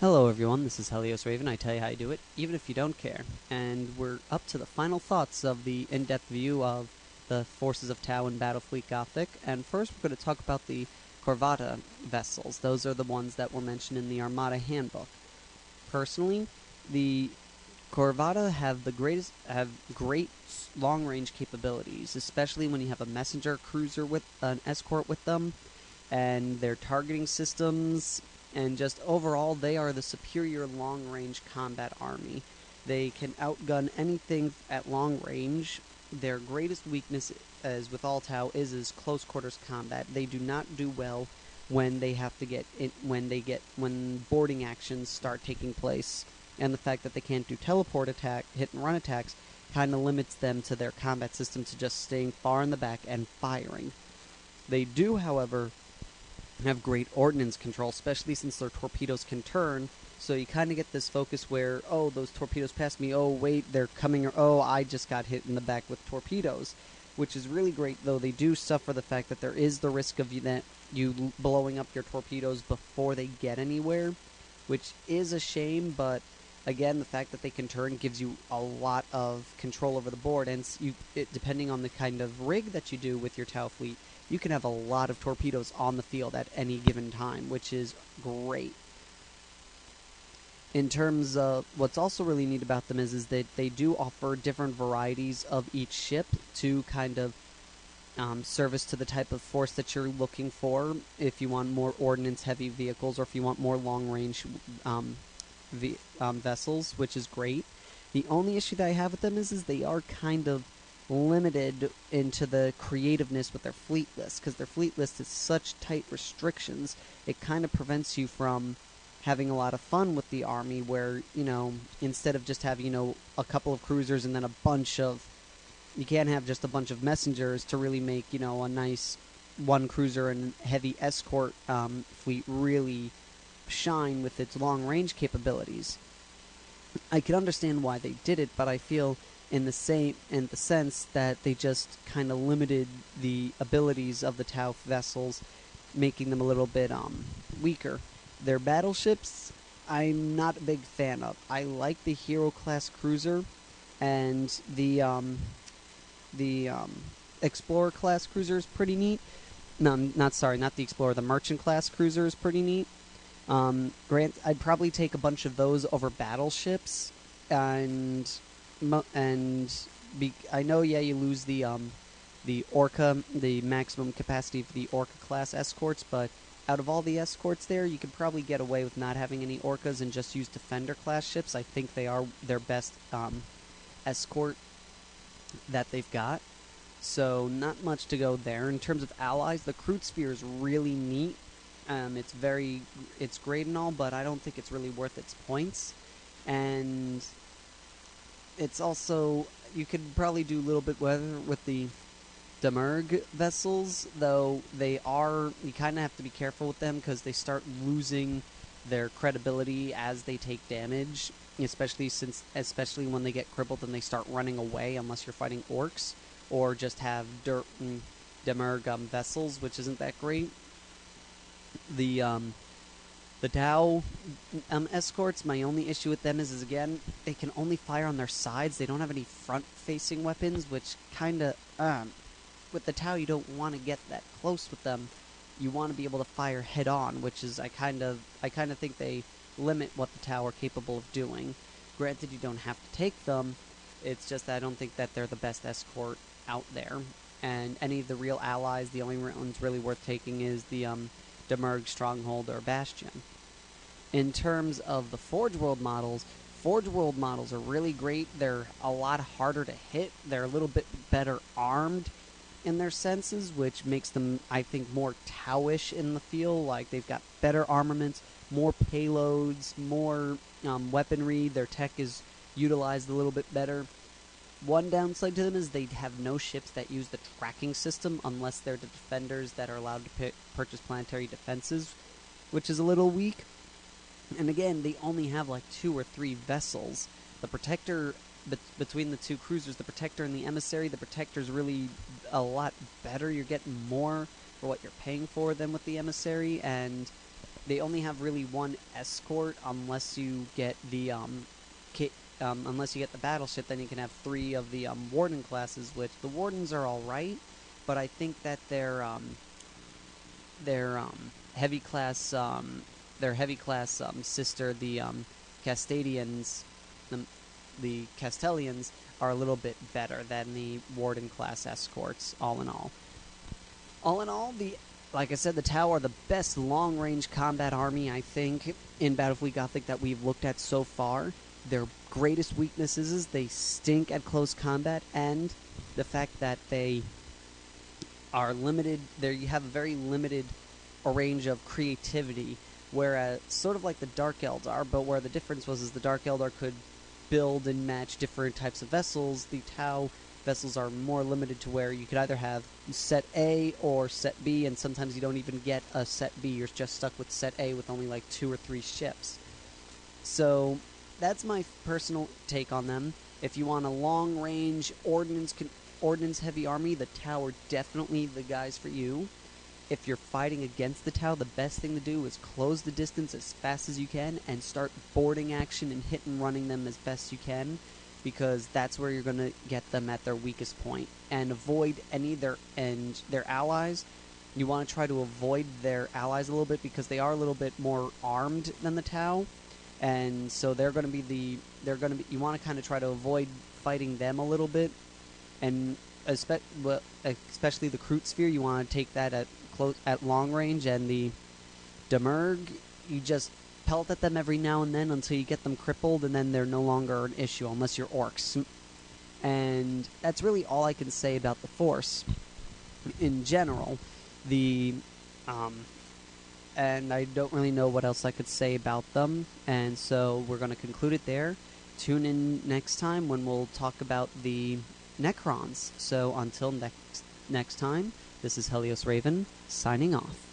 Hello everyone, this is Helios Raven. I tell you how you do it, even if you don't care. And we're up to the final thoughts of the in-depth view of the forces of Tau in Battlefleet Gothic. And first we're going to talk about the Corvata vessels. Those are the ones that were mentioned in the Armada Handbook. Personally, the Corvata have great long-range capabilities, especially when you have a messenger cruiser with an escort with them, and their targeting systems, and just overall, they are the superior long-range combat army. They can outgun anything at long range. Their greatest weakness, as with all Tau, is close quarters combat. They do not do well when they have to when boarding actions start taking place, and the fact that they can't do teleport attack, hit and run attacks, kind of limits them to their combat system to just staying far in the back and firing. They do, however, have great ordnance control, especially since their torpedoes can turn. So you kind of get this focus where, oh, those torpedoes passed me. Oh, wait, they're coming. Or, oh, I just got hit in the back with torpedoes, which is really great. Though they do suffer the fact that there is the risk of you blowing up your torpedoes before they get anywhere, which is a shame. But again, the fact that they can turn gives you a lot of control over the board, and depending on the kind of rig that you do with your Tau fleet, you can have a lot of torpedoes on the field at any given time, which is great. In terms of what's also really neat about them is that they do offer different varieties of each ship to kind of service to the type of force that you're looking for. If you want more ordnance-heavy vehicles, or if you want more long-range vessels, which is great. The only issue that I have with them is they are kind of limited into the creativeness with their fleet list, because their fleet list has such tight restrictions. It kind of prevents you from having a lot of fun with the army, where, instead of just having, a couple of cruisers and then you can't have just a bunch of messengers to really make, a nice one cruiser and heavy escort fleet really shine with its long range capabilities. I can understand why they did it, but I feel in the sense that they just kind of limited the abilities of the Tau vessels, making them a little bit weaker. Their battleships, I'm not a big fan of. I like the Hero class cruiser and the Explorer class cruiser is pretty neat. No, not the Explorer. The Merchant class cruiser is pretty neat. I'd probably take a bunch of those over battleships, and I know, yeah, you lose the Orca, the maximum capacity for the Orca class escorts, but out of all the escorts there, you could probably get away with not having any Orcas and just use Defender class ships. I think they are their best escort that they've got. So not much to go there. In terms of allies, the Crude Sphere is really neat. It's great and all, but I don't think it's really worth its points. And it's also, you could probably do a little bit better with the Demurg vessels, though you kind of have to be careful with them because they start losing their credibility as they take damage, especially when they get crippled and they start running away, unless you're fighting orcs or just have Demurg vessels, which isn't that great. The Tau escorts, my only issue with them is again, they can only fire on their sides. They don't have any front-facing weapons, which kind of, with the Tau, you don't want to get that close with them. You want to be able to fire head-on, which is, I kind of think they limit what the Tau are capable of doing. Granted, you don't have to take them. It's just that I don't think that they're the best escort out there. And any of the real allies, the only ones really worth taking is the Demurg, Stronghold, or Bastion. In terms of the Forge World models are really great. They're a lot harder to hit. They're a little bit better armed in their senses, which makes them, I think, more Tau-ish in the feel. Like, they've got better armaments, more payloads, more weaponry. Their tech is utilized a little bit better. One downside to them is they have no ships that use the tracking system unless they're the defenders that are allowed to purchase planetary defenses, which is a little weak. And again, they only have like 2 or 3 vessels. The Protector, between the 2 cruisers, the Protector and the Emissary, the Protector's really a lot better. You're getting more for what you're paying for than with the Emissary, and they only have really one escort unless you get the unless you get the battleship. Then you can have 3 of the warden classes, which the wardens are all right, but I think that their heavy class sister, the Castadians, the Castellians, are a little bit better than the warden class escorts. All in all, like I said, the Tau are the best long-range combat army, I think, in Battlefleet Gothic that we've looked at so far. Their greatest weaknesses is they stink at close combat, and the fact that they are limited. There, you have a very limited range of creativity, whereas sort of like the Dark Eldar are, but where the difference was is the Dark Eldar could build and match different types of vessels. The Tau vessels are more limited to where you could either have set A or set B, and sometimes you don't even get a set B. You're just stuck with set A with only like 2 or 3 ships. So that's my personal take on them. If you want a long-range ordnance-heavy army, the Tau are definitely the guys for you. If you're fighting against the Tau, the best thing to do is close the distance as fast as you can and start boarding action and hit and running them as best you can, because that's where you're going to get them at their weakest point. And avoid any of their allies. You want to try to avoid their allies a little bit because they are a little bit more armed than the Tau, and so they're going to be you want to kind of try to avoid fighting them a little bit, and especially the Kroot Sphere, you want to take that at long range, and the Demurg, you just pelt at them every now and then until you get them crippled, and then they're no longer an issue unless you're orcs. And that's really all I can say about the Force in general. And I don't really know what else I could say about them, and so we're going to conclude it there. Tune in next time when we'll talk about the Necrons. So until next time, this is Helios Raven, signing off.